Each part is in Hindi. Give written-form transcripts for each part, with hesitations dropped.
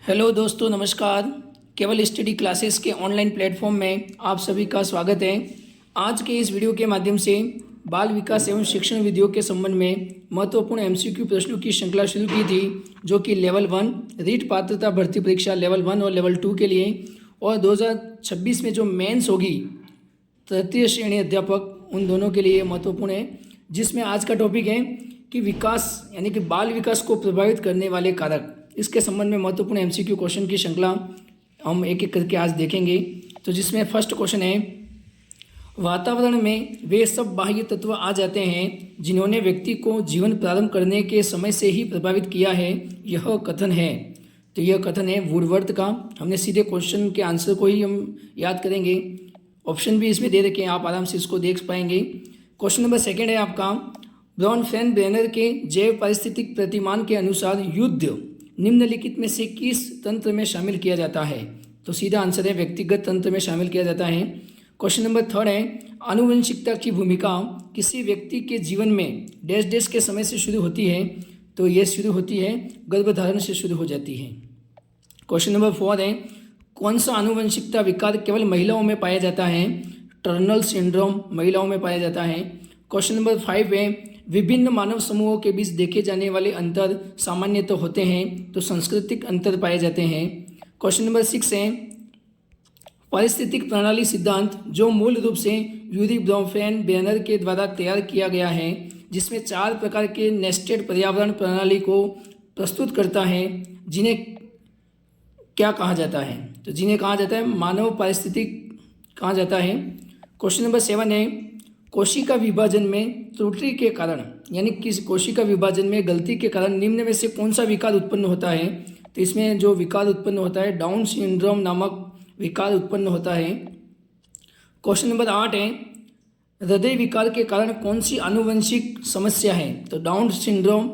हेलो दोस्तों, नमस्कार। केवल स्टडी क्लासेस के ऑनलाइन प्लेटफॉर्म में आप सभी का स्वागत है। आज के इस वीडियो के माध्यम से बाल विकास एवं शिक्षण विधियों के संबंध में महत्वपूर्ण एमसीक्यू प्रश्नों की श्रृंखला शुरू की थी, जो कि लेवल 1 रीट पात्रता भर्ती परीक्षा लेवल 1 और लेवल 2 के लिए, और 2026 में जो मेंस होगी तृतीय श्रेणी अध्यापक, उन दोनों के लिए महत्वपूर्ण है। जिसमें आज का टॉपिक है कि विकास यानी कि बाल विकास को प्रभावित करने वाले कारक, इसके संबंध में महत्वपूर्ण एमसीक्यू क्वेश्चन की श्रृंखला हम एक एक करके आज देखेंगे। तो जिसमें फर्स्ट क्वेश्चन है, वातावरण में वे सब बाह्य तत्व आ जाते हैं जिन्होंने व्यक्ति को जीवन प्रारंभ करने के समय से ही प्रभावित किया है, यह कथन है। तो यह कथन है वुडवर्थ का। हमने सीधे क्वेश्चन के आंसर को ही हम याद करेंगे, ऑप्शन भी इसमें दे रखे हैं, आप आराम से इसको देख पाएंगे। क्वेश्चन नंबर सेकेंड है आपका, ब्रॉनफेनब्रेनर के जैव पारिस्थितिक प्रतिमान के अनुसार युद्ध निम्नलिखित में से किस तंत्र में शामिल किया जाता है? तो सीधा आंसर है व्यक्तिगत तंत्र में शामिल किया जाता है। क्वेश्चन नंबर थर्ड है, आनुवंशिकता की भूमिका किसी व्यक्ति के जीवन में डैश डैश के समय से शुरू होती है? तो यह शुरू होती है गर्भधारण से शुरू हो जाती है। क्वेश्चन नंबर फोर है, कौन सा आनुवंशिकता विकार केवल महिलाओं में पाया जाता है? टर्नल सिंड्रोम महिलाओं में पाया जाता है। क्वेश्चन नंबर फाइव है, विभिन्न मानव समूहों के बीच देखे जाने वाले अंतर सामान्य तो होते हैं, तो सांस्कृतिक अंतर पाए जाते हैं। क्वेश्चन नंबर सिक्स है, पारिस्थितिक प्रणाली सिद्धांत जो मूल रूप से यूरी ब्रॉनफेनब्रेनर के द्वारा तैयार किया गया है, जिसमें 4 प्रकार के नेस्टेड पर्यावरण प्रणाली को प्रस्तुत करता है, जिन्हें क्या कहा जाता है? तो जिन्हें कहा जाता है मानव पारिस्थितिक कहा जाता है। क्वेश्चन नंबर 7 है, कोशिका विभाजन में त्रुटि के कारण यानी किस कोशिका विभाजन में गलती के कारण निम्न में से कौन सा विकार उत्पन्न होता है? तो इसमें जो विकार उत्पन्न होता है डाउन सिंड्रोम नामक विकार उत्पन्न होता है। क्वेश्चन नंबर 8 है, हृदय विकार के कारण कौन सी आनुवंशिक समस्या है? तो डाउन सिंड्रोम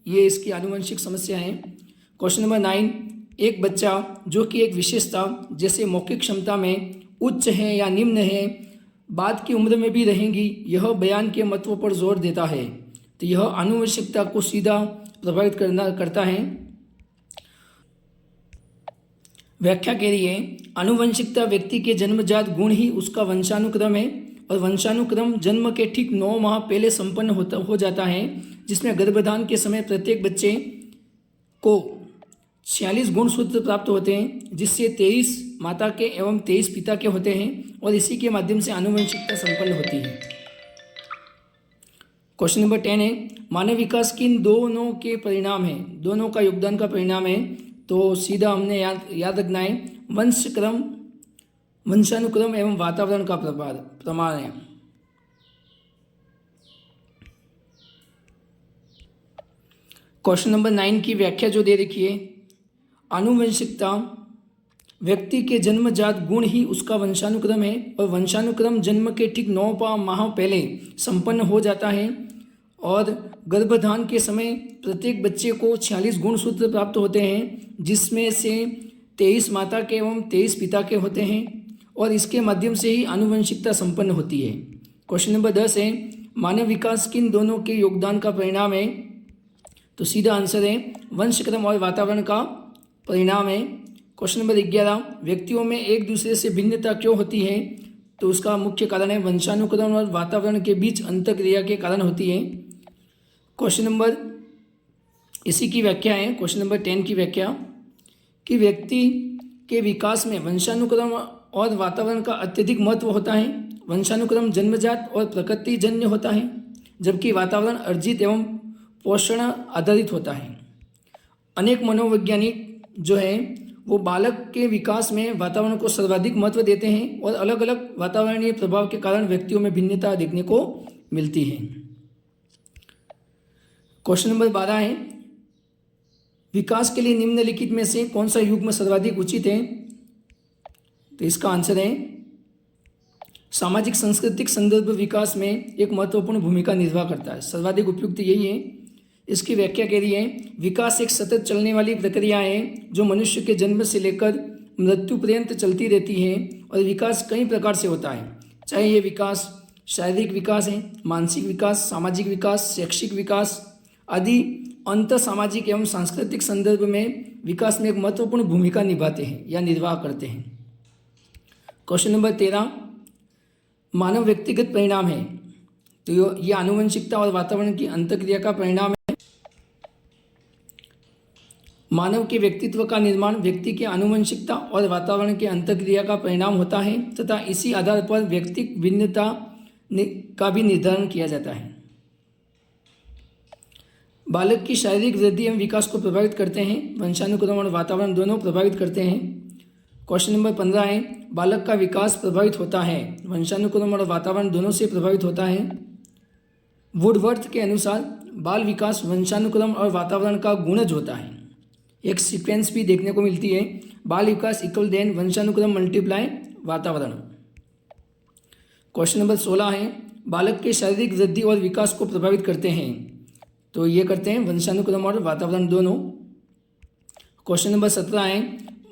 ये इसकी आनुवंशिक समस्या है। क्वेश्चन नंबर 9, एक बच्चा जो कि एक विशेषता जैसे मौखिक क्षमता में उच्च है या निम्न है, बाद की उम्र में भी रहेंगी, यह बयान के महत्व पर जोर देता है। तो यह आनुवंशिकता को सीधा प्रभावित करता है। व्याख्या के लिए, आनुवंशिकता व्यक्ति के जन्मजात गुण ही उसका वंशानुक्रम है, और वंशानुक्रम जन्म के ठीक 9 माह पहले संपन्न हो जाता है, जिसमें गर्भधान के समय प्रत्येक बच्चे को 46 गुणसूत्र प्राप्त होते हैं, जिससे 23 माता के एवं 23 पिता के होते हैं, और इसी के माध्यम से आनुवंशिकता संपन्न होती है। क्वेश्चन नंबर 10 है, मानव विकास किन दोनों के परिणाम है? दोनों का योगदान का परिणाम है। तो सीधा हमने याद रखना है वंशक्रम, वंशानुक्रम एवं वातावरण का प्रमाण है। क्वेश्चन नंबर 9 की व्याख्या जो दे रखी है, आनुवंशिकता व्यक्ति के जन्मजात गुण ही उसका वंशानुक्रम है, और वंशानुक्रम जन्म के ठीक 9 माह पहले संपन्न हो जाता है, और गर्भधान के समय प्रत्येक बच्चे को 46 गुणसूत्र प्राप्त होते हैं, जिसमें से 23 माता के एवं 23 पिता के होते हैं, और इसके माध्यम से ही आनुवंशिकता संपन्न होती है। क्वेश्चन नंबर 10 है, मानव विकास किन दोनों के योगदान का परिणाम है? तो सीधा आंसर है वंशक्रम और वातावरण का परिणाम है। क्वेश्चन नंबर 11, व्यक्तियों में एक दूसरे से भिन्नता क्यों होती है? तो उसका मुख्य कारण है वंशानुक्रम और वातावरण के बीच अंतःक्रिया के कारण होती है। क्वेश्चन नंबर इसी की व्याख्या है, क्वेश्चन नंबर 10 की व्याख्या, कि व्यक्ति के विकास में वंशानुक्रम और वातावरण का अत्यधिक महत्व होता है। वंशानुक्रम जन्मजात और प्रकृतिजन्य होता है, जबकि वातावरण अर्जित एवं पोषण आधारित होता है। अनेक मनोवैज्ञानिक जो है वो बालक के विकास में वातावरण को सर्वाधिक महत्व देते हैं, और अलग अलग वातावरणीय प्रभाव के कारण व्यक्तियों में भिन्नता देखने को मिलती है। क्वेश्चन नंबर 12 है, विकास के लिए निम्नलिखित में से कौन सा युग्म सर्वाधिक उचित है? तो इसका आंसर है सामाजिक सांस्कृतिक संदर्भ विकास में एक महत्वपूर्ण भूमिका निर्वाह करता है। सर्वाधिक उपयुक्त यही है। इसकी व्याख्या के लिए, विकास एक सतत चलने वाली प्रक्रिया है जो मनुष्य के जन्म से लेकर मृत्यु पर्यंत चलती रहती है, और विकास कई प्रकार से होता है, चाहे ये विकास शारीरिक विकास है, मानसिक विकास, सामाजिक विकास, शैक्षिक विकास आदि, अंतर सामाजिक एवं सांस्कृतिक संदर्भ में विकास में एक महत्वपूर्ण भूमिका निभाते हैं या निर्वाह करते हैं। क्वेश्चन नंबर 13, मानव व्यक्तिगत परिणाम है। तो ये आनुवंशिकता और वातावरण की अंतःक्रिया का परिणाम है। मानव के व्यक्तित्व का निर्माण व्यक्ति के आनुवंशिकता और वातावरण के अंतःक्रिया का परिणाम होता है तथा इसी आधार पर व्यक्तिगत भिन्नता का भी निर्धारण किया जाता है। बालक की शारीरिक वृद्धि एवं विकास को प्रभावित करते हैं। वंशानुक्रम और वातावरण दोनों प्रभावित करते हैं। क्वेश्चन नंबर 15 है, बालक का विकास प्रभावित होता है। वंशानुक्रम और वातावरण दोनों से प्रभावित होता है। वुडवर्थ के अनुसार बाल विकास वंशानुक्रम और वातावरण का गुणज होता है। एक सीक्वेंस भी देखने को मिलती है, बाल विकास इक्वल देन वंशानुक्रम मल्टीप्लाई वातावरण। क्वेश्चन नंबर 16 है, बालक के शारीरिक वृद्धि और विकास को प्रभावित करते हैं। तो ये करते हैं वंशानुक्रम और वातावरण दोनों। क्वेश्चन नंबर 17 है,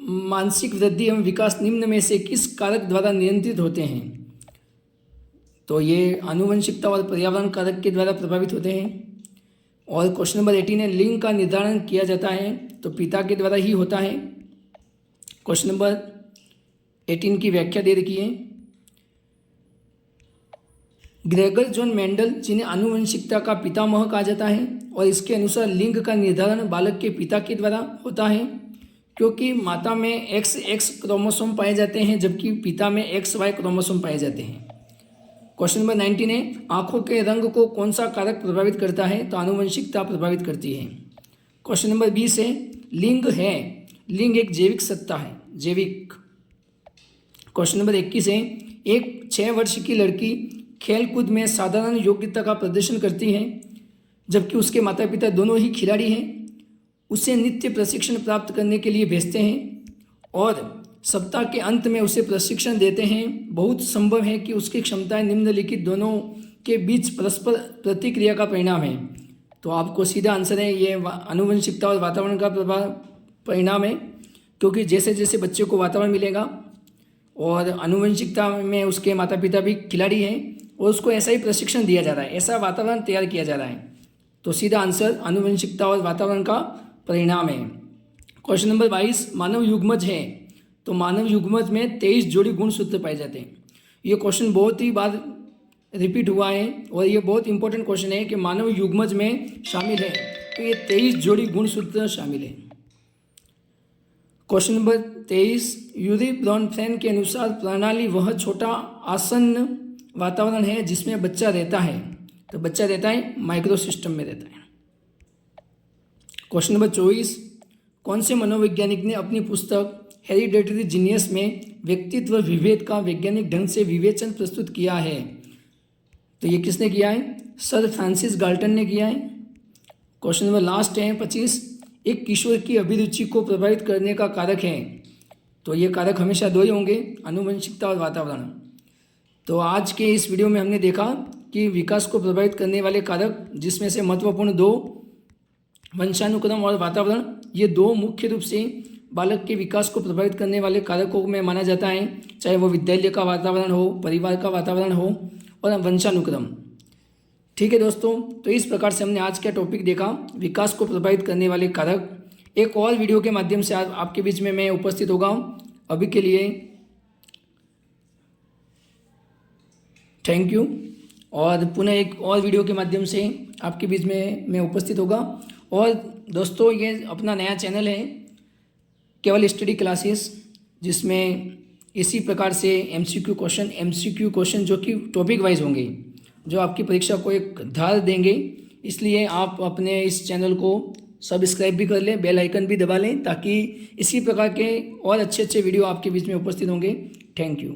मानसिक वृद्धि एवं विकास निम्न में से किस कारक द्वारा नियंत्रित होते हैं। तो ये आनुवंशिकता और पर्यावरण कारक के द्वारा प्रभावित होते हैं। और क्वेश्चन नंबर 18 है, लिंग का निर्धारण किया जाता है तो पिता के द्वारा ही होता है। क्वेश्चन नंबर 18 की व्याख्या दे रखी है। ग्रेगर जॉन मेंडल, जिन्हें आनुवंशिकता का पितामह कहा जाता है, और इसके अनुसार लिंग का निर्धारण बालक के पिता के द्वारा होता है, क्योंकि माता में XX क्रोमोसोम पाए जाते हैं जबकि पिता में XY क्रोमोसोम पाए जाते हैं। क्वेश्चन नंबर 19 है, आँखों के रंग को कौन सा कारक प्रभावित करता है। तो आनुवंशिकता प्रभावित करती है। क्वेश्चन नंबर 20 है, लिंग है। लिंग एक जैविक सत्ता है, जैविक। क्वेश्चन नंबर 21 है, एक 6 वर्ष की लड़की खेलकूद में साधारण योग्यता का प्रदर्शन करती है जबकि उसके माता पिता दोनों ही खिलाड़ी हैं। उसे नित्य प्रशिक्षण प्राप्त करने के लिए भेजते हैं और सप्ताह के अंत में उसे प्रशिक्षण देते हैं। बहुत संभव है कि उसकी क्षमताएं निम्नलिखित दोनों के बीच परस्पर प्रतिक्रिया का परिणाम है। तो आपको सीधा आंसर है ये आनुवंशिकता और वातावरण का परिणाम है, क्योंकि जैसे जैसे बच्चे को वातावरण मिलेगा और आनुवंशिकता में उसके माता पिता भी खिलाड़ी हैं और उसको ऐसा ही प्रशिक्षण दिया जा रहा है, ऐसा वातावरण तैयार किया जा रहा है। तो सीधा आंसर आनुवंशिकता और वातावरण का परिणाम है। क्वेश्चन नंबर 22, मानव युग्मज है। तो मानव युग्मज में 23 जोड़ी गुणसूत्र पाए जाते हैं। ये क्वेश्चन बहुत ही बार रिपीट हुआ है और ये बहुत इंपॉर्टेंट क्वेश्चन है कि मानव युग्मज में शामिल है तो ये 23 जोड़ी गुणसूत्र शामिल है। क्वेश्चन नंबर 23, यूरी ब्रॉनफेन के अनुसार प्रणाली वह छोटा आसन्न वातावरण है जिसमें बच्चा रहता है। तो बच्चा रहता है माइक्रो सिस्टम में रहता है। क्वेश्चन नंबर 24, कौन से मनोवैज्ञानिक ने अपनी पुस्तक हेरिडेटरी जीनियस में व्यक्तित्व विभेद का वैज्ञानिक ढंग से विवेचन प्रस्तुत किया है। तो ये किसने किया है? सर फ्रांसिस गाल्टन ने किया है। क्वेश्चन नंबर लास्ट है 25, एक किशोर की अभिरुचि को प्रभावित करने का कारक है। तो ये कारक हमेशा दो ही होंगे, आनुवंशिकता और वातावरण। तो आज के इस वीडियो में हमने देखा कि विकास को प्रभावित करने वाले कारक, जिसमें से महत्वपूर्ण दो वंशानुक्रम और वातावरण, ये दो मुख्य रूप से बालक के विकास को प्रभावित करने वाले कारकों में माना जाता है, चाहे वो विद्यालय का वातावरण हो, परिवार का वातावरण हो और वंशानुक्रम। ठीक है दोस्तों, तो इस प्रकार से हमने आज का टॉपिक देखा, विकास को प्रभावित करने वाले कारक। एक और वीडियो के माध्यम से आपके बीच में मैं उपस्थित होगा। अभी के लिए थैंक यू, और पुनः एक और वीडियो के माध्यम से आपके बीच में मैं उपस्थित होगा। और दोस्तों, ये अपना नया चैनल है केवल स्टडी क्लासेस, जिसमें इसी प्रकार से MCQ क्वेश्चन जो कि टॉपिक वाइज होंगे, जो आपकी परीक्षा को एक धार देंगे। इसलिए आप अपने इस चैनल को सब्सक्राइब भी कर लें, बेल आइकन भी दबा लें, ताकि इसी प्रकार के और अच्छे वीडियो आपके बीच में उपस्थित होंगे। Thank you.